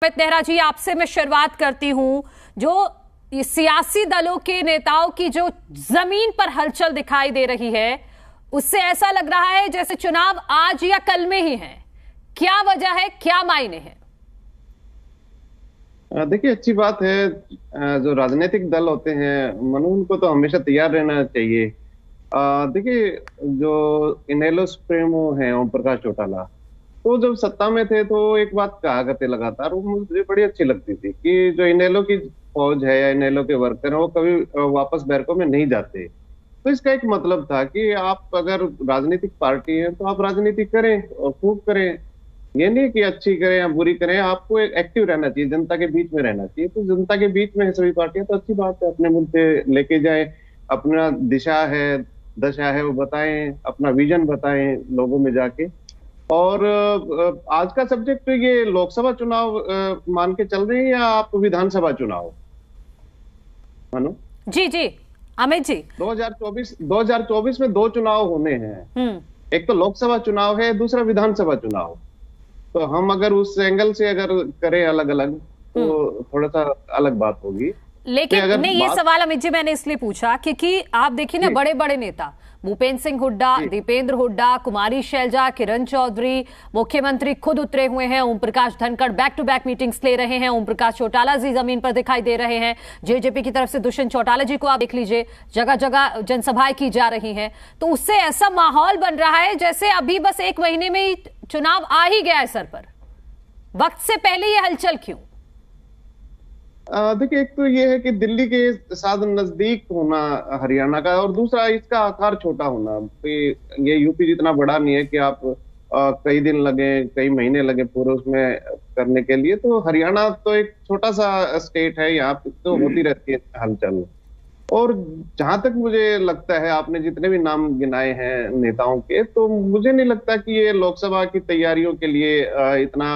अमित नेहरा जी, आपसे मैं शुरुआत करती हूं। जो सियासी दलों के नेताओं की जो जमीन पर हलचल दिखाई दे रही है, उससे ऐसा लग रहा है जैसे चुनाव आज या कल में ही है। क्या वजह है, क्या मायने हैं? देखिए, अच्छी बात है। जो राजनीतिक दल होते हैं मनु, उनको तो हमेशा तैयार रहना चाहिए। देखिए, जो इनेलो सुप्रीमो है ओम प्रकाश चौटाला, तो जब सत्ता में थे तो एक बात कहा करते लगातार, वो मुझे बड़ी अच्छी लगती थी कि जो इनेलो की फौज है या इनेलो के वर्कर है वो कभी वापस बैरकों में नहीं जाते। तो इसका एक मतलब था कि आप अगर राजनीतिक पार्टी है तो आप राजनीति करें और खूब करें। ये नहीं कि अच्छी करें या बुरी करें, आपको एक एक्टिव रहना चाहिए, जनता के बीच में रहना चाहिए। तो जनता के बीच में है सभी पार्टियां, तो अच्छी बात है, अपने मुद्दे लेके जाए, अपना दिशा है दशा है वो बताएं, अपना विजन बताएं लोगों में जाके। और आज का सब्जेक्ट तो ये लोकसभा चुनाव मान के चल रहे हैं या आप विधानसभा चुनाव मानो? जी जी अमित जी, 2024 में दो चुनाव होने हैं। एक तो लोकसभा चुनाव है, दूसरा विधानसभा चुनाव। तो हम अगर उस एंगल से अगर करें अलग अलग तो थोड़ा सा अलग बात होगी। लेकिन नहीं, ये सवाल अमित जी मैंने इसलिए पूछा क्योंकि आप देखिए ना, बड़े बड़े नेता भूपेंद्र सिंह हुड्डा, दीपेंद्र हुड्डा, कुमारी शैलजा, किरण चौधरी, मुख्यमंत्री खुद उतरे हुए हैं, Om Prakash Dhankhar back to back meetings ले रहे हैं, ओम प्रकाश चौटाला जी जमीन पर दिखाई दे रहे हैं, जेजेपी की तरफ से दुष्यंत चौटाला जी को आप देख लीजिए, जगह जगह जनसभाएं की जा रही हैं। तो उससे ऐसा माहौल बन रहा है जैसे अभी बस एक महीने में ही चुनाव आ ही गया है सर पर। वक्त से पहले ये हलचल क्यों? देखिए, एक तो ये है कि दिल्ली के साथ नजदीक होना हरियाणा का, और दूसरा इसका आकार छोटा होना। ये यूपी जितना बड़ा नहीं है कि आप कई दिन लगे, कई महीने लगे पूरे उसमें करने के लिए। तो हरियाणा तो एक छोटा सा स्टेट है, यहाँ पे तो होती रहती है हलचल। और जहां तक मुझे लगता है, आपने जितने भी नाम गिनाए हैं नेताओं के, तो मुझे नहीं लगता कि ये लोकसभा की तैयारियों के लिए इतना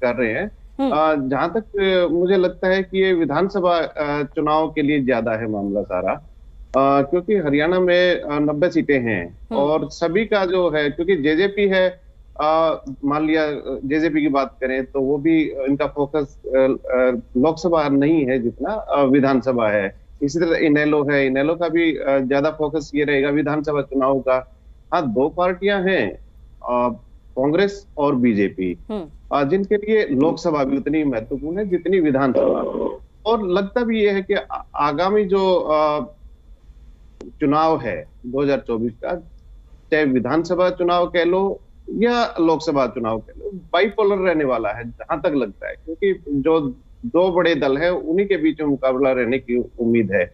कर रहे हैं। जहां तक मुझे लगता है कि ये विधानसभा चुनाव के लिए ज्यादा है मामला सारा। क्योंकि हरियाणा में 90 सीटें हैं और सभी का जो है, क्योंकि जेजेपी है, मान लिया जेजेपी की बात करें तो वो भी इनका फोकस लोकसभा नहीं है जितना विधानसभा है। इसी तरह इनेलो है, इनेलो का भी ज्यादा फोकस ये रहेगा विधानसभा चुनाव का। हाँ, दो पार्टियां हैं, कांग्रेस और बीजेपी, जिनके लिए लोकसभा भी उतनी महत्वपूर्ण है जितनी विधानसभा। और लगता भी ये है कि आगामी जो चुनाव है 2024 का, चाहे विधानसभा चुनाव कह लो या लोकसभा चुनाव कह लो, बाइपोलर रहने वाला है जहां तक लगता है। क्योंकि जो दो बड़े दल है उन्हीं के बीच में मुकाबला रहने की उम्मीद है।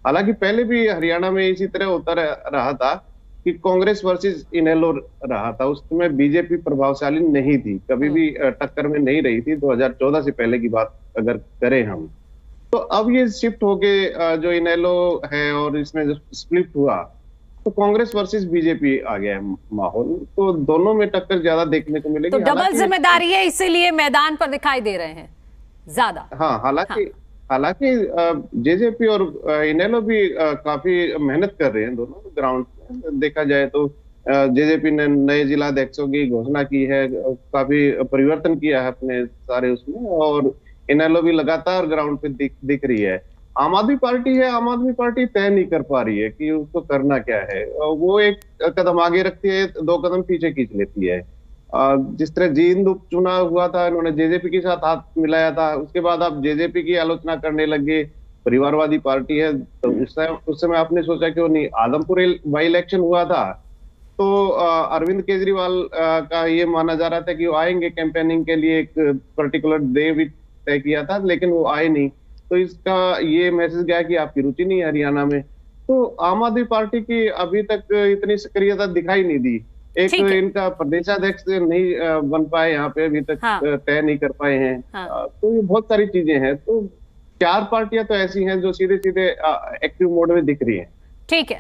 हालांकि पहले भी हरियाणा में इसी तरह होता रहा था कि कांग्रेस वर्सेस इनेलो रहा था। उस समय बीजेपी प्रभावशाली नहीं थी, कभी भी टक्कर में नहीं रही थी। 2014 से पहले की बात अगर करें हम, तो अब ये शिफ्ट होके जो इनेलो है और इसमें जो स्प्लिट हुआ, तो कांग्रेस वर्सेस बीजेपी आ गया है माहौल। तो दोनों में टक्कर ज्यादा देखने को मिलेगी। तो डबल जिम्मेदारी है, इसीलिए मैदान पर दिखाई दे रहे हैं ज्यादा। हाँ, हालांकि जेजेपी और इनेलो भी काफी मेहनत कर रहे हैं दोनों ग्राउंड में। देखा जाए तो जेजेपी ने नए जिला अध्यक्षों की घोषणा की है, काफी परिवर्तन किया है अपने सारे उसमें, और इनेलो भी लगातार ग्राउंड पे दिख रही है। आम आदमी पार्टी है, आम आदमी पार्टी तय नहीं कर पा रही है कि उसको करना क्या है। वो एक कदम आगे रखती है, दो कदम पीछे खींच लेती है। जिस तरह जींद उपचुनाव हुआ था, इन्होंने जेजेपी के साथ हाथ मिलाया था, उसके बाद आप जेजेपी की आलोचना करने लगे, परिवारवादी पार्टी है। तो उस समय आपने सोचा कि वो नहीं। आदमपुर बाई इलेक्शन हुआ था तो अरविंद केजरीवाल का ये माना जा रहा था कि वो आएंगे कैंपेनिंग के लिए, एक पर्टिकुलर डे भी तय किया था, लेकिन वो आए नहीं। तो इसका ये मैसेज गया कि आपकी रुचि नहीं है हरियाणा में। तो आम आदमी पार्टी की अभी तक इतनी सक्रियता दिखाई नहीं दी। एक तो इनका प्रदेशाध्यक्ष नहीं बन पाए यहाँ पे अभी तक, तय नहीं कर पाए हैं। तो ये बहुत सारी चीजें हैं। तो चार पार्टियां तो ऐसी हैं जो सीधे सीधे एक्टिव मोड में दिख रही हैं। ठीक है।